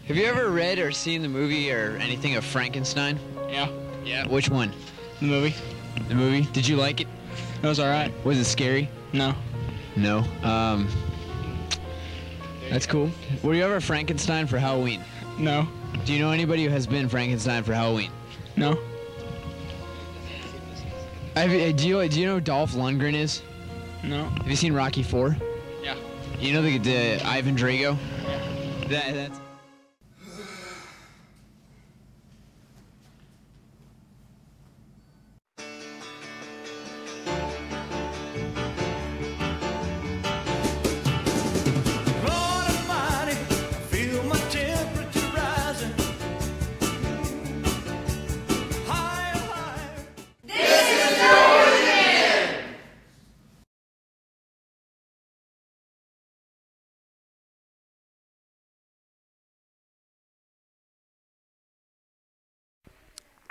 Have you ever read or seen the movie or anything of Frankenstein? Yeah. Which one? The movie. The movie? Did you like it? It was alright. Was it scary? No. No. That's cool. Were you ever Frankenstein for Halloween? No. Do you know anybody who has been Frankenstein for Halloween? No. Do you know who Dolph Lundgren is? No. Have you seen Rocky IV? Yeah. You know the Ivan Drago? Yeah. That's...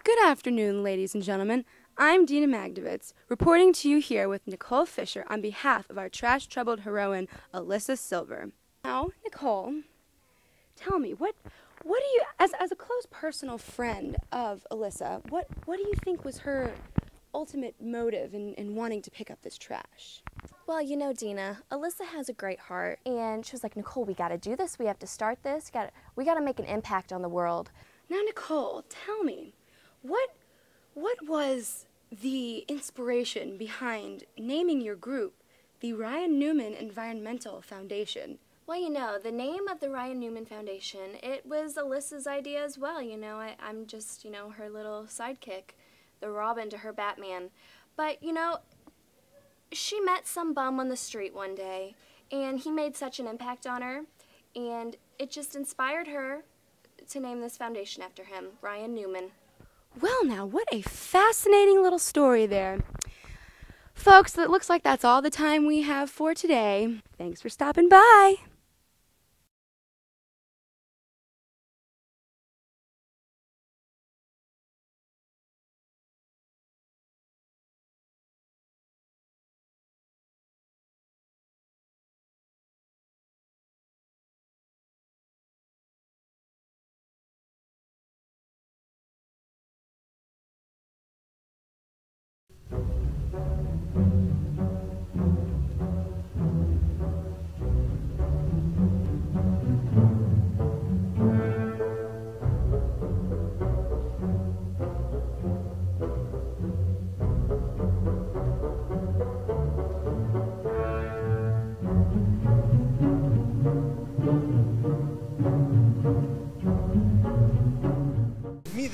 Good afternoon, ladies and gentlemen. I'm Dina Magdovitz, reporting to you here with Nicole Fisher on behalf of our trash-troubled heroine, Alyssa Silver. Now, Nicole, tell me, what do you, as a close personal friend of Alyssa, what do you think was her ultimate motive in wanting to pick up this trash? Well, you know, Dina, Alyssa has a great heart, and she was like, Nicole, we got to do this. We have to start this. We got to make an impact on the world. Now, Nicole, tell me, what was the inspiration behind naming your group the Ryan Newman Environmental Foundation? Well, you know, the name of the Ryan Newman Foundation, it was Alyssa's idea as well. You know, I'm just, you know, her little sidekick, the Robin to her Batman. But, you know, she met some bum on the street one day, and he made such an impact on her, and it just inspired her to name this foundation after him, Ryan Newman. Well, now, what a fascinating little story there. Folks, it looks like that's all the time we have for today. Thanks for stopping by.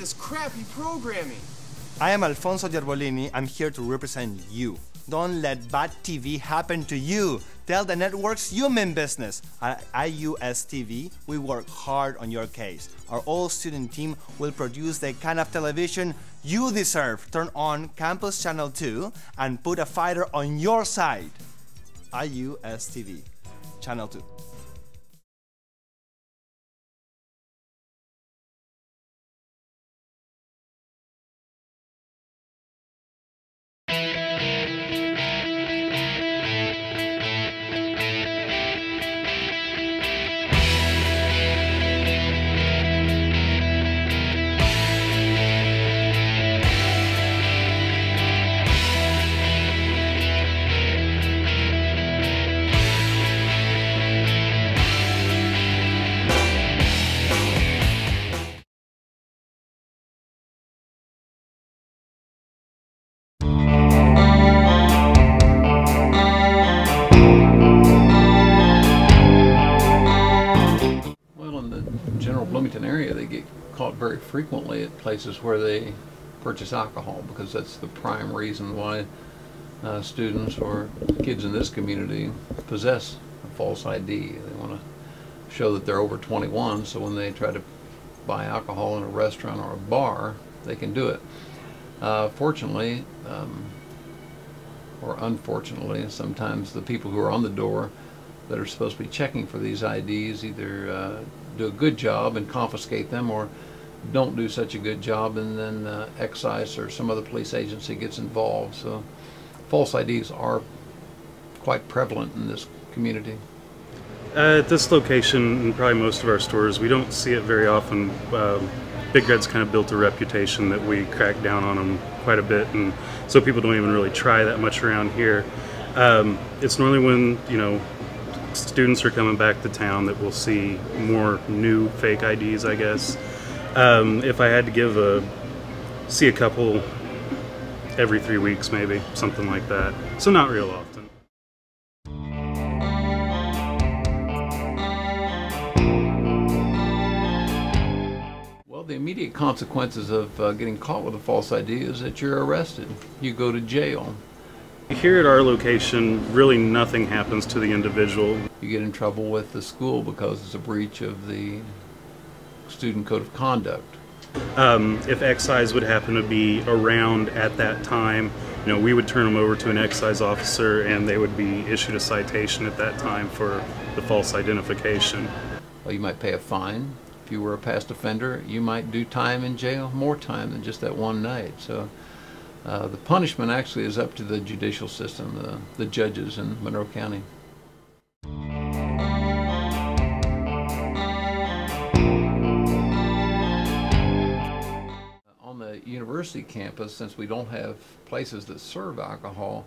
This crappy programming. I am Alfonso Gerbolini. I'm here to represent you. Don't let bad TV happen to you. Tell the networks you mean business. At IUSTV, we work hard on your case. Our all-student team will produce the kind of television you deserve. Turn on Campus Channel 2 and put a fighter on your side. IUSTV, Channel 2. Bloomington area, they get caught very frequently at places where they purchase alcohol, because that's the prime reason why students or kids in this community possess a false ID. They want to show that they're over 21, so when they try to buy alcohol in a restaurant or a bar, they can do it. Fortunately, or unfortunately, sometimes the people who are on the door that are supposed to be checking for these IDs either do a good job and confiscate them, or don't do such a good job, and then excise or some other police agency gets involved. So false IDs are quite prevalent in this community. At this location, and probably most of our stores, we don't see it very often. Big Red's kind of built a reputation that we crack down on them quite a bit, and so people don't even really try that much around here. It's normally when, you know, students are coming back to town that we'll see more new fake IDs, I guess. If I had to see a couple every 3 weeks maybe, something like that. So not real often. Well, the immediate consequences of getting caught with a false ID is that you're arrested. You go to jail. Here at our location, really nothing happens to the individual. You get in trouble with the school because it's a breach of the student code of conduct. If excise would happen to be around at that time, you know, we would turn them over to an excise officer and they would be issued a citation at that time for the false identification. Well, you might pay a fine. If you were a past offender, you might do time in jail, more time than just that one night. So the punishment actually is up to the judicial system, the judges in Monroe County. On the university campus, since we don't have places that serve alcohol,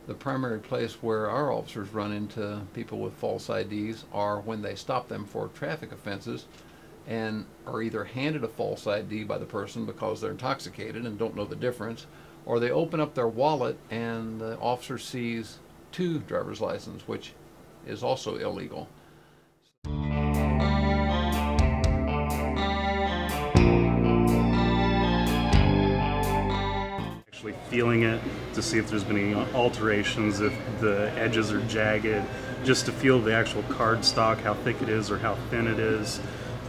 the primary place where our officers run into people with false IDs are when they stop them for traffic offenses and are either handed a false ID by the person because they're intoxicated and don't know the difference, or they open up their wallet and the officer sees 2 driver's licenses, which is also illegal. Actually feeling it to see if there's been any alterations, if the edges are jagged, just to feel the actual card stock, how thick it is or how thin it is.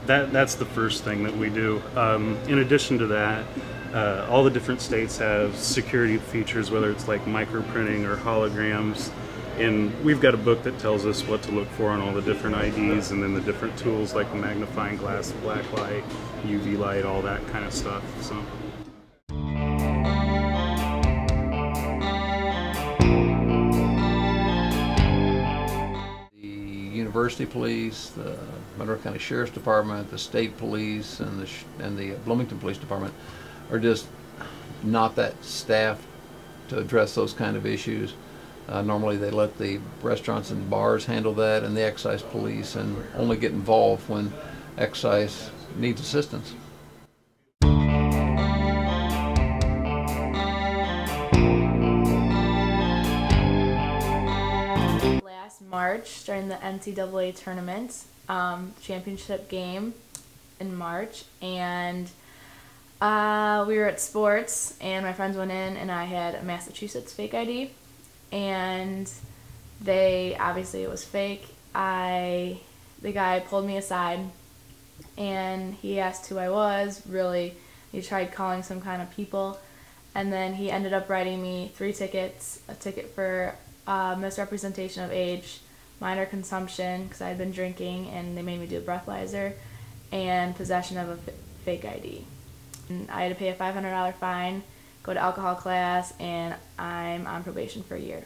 That's the first thing that we do. In addition to that, all the different states have security features, whether it's like microprinting or holograms, and we've got a book that tells us what to look for on all the different IDs, and then the different tools like the magnifying glass, black light, UV light, all that kind of stuff. So. University Police, the Monroe County Sheriff's Department, the State Police, and the Bloomington Police Department are just not that staffed to address those kind of issues. Normally they let the restaurants and bars handle that, and the excise police, and only get involved when excise needs assistance. March during the NCAA tournament championship game in March, and we were at sports and my friends went in and I had a Massachusetts fake ID, and obviously it was fake. The guy pulled me aside and he asked who I was. Really, he tried calling some kind of people, and then he ended up writing me 3 tickets, a ticket for misrepresentation of age, minor consumption because I had been drinking and they made me do a breathalyzer, and possession of a fake ID. And I had to pay a $500 fine, go to alcohol class, and I'm on probation for a year.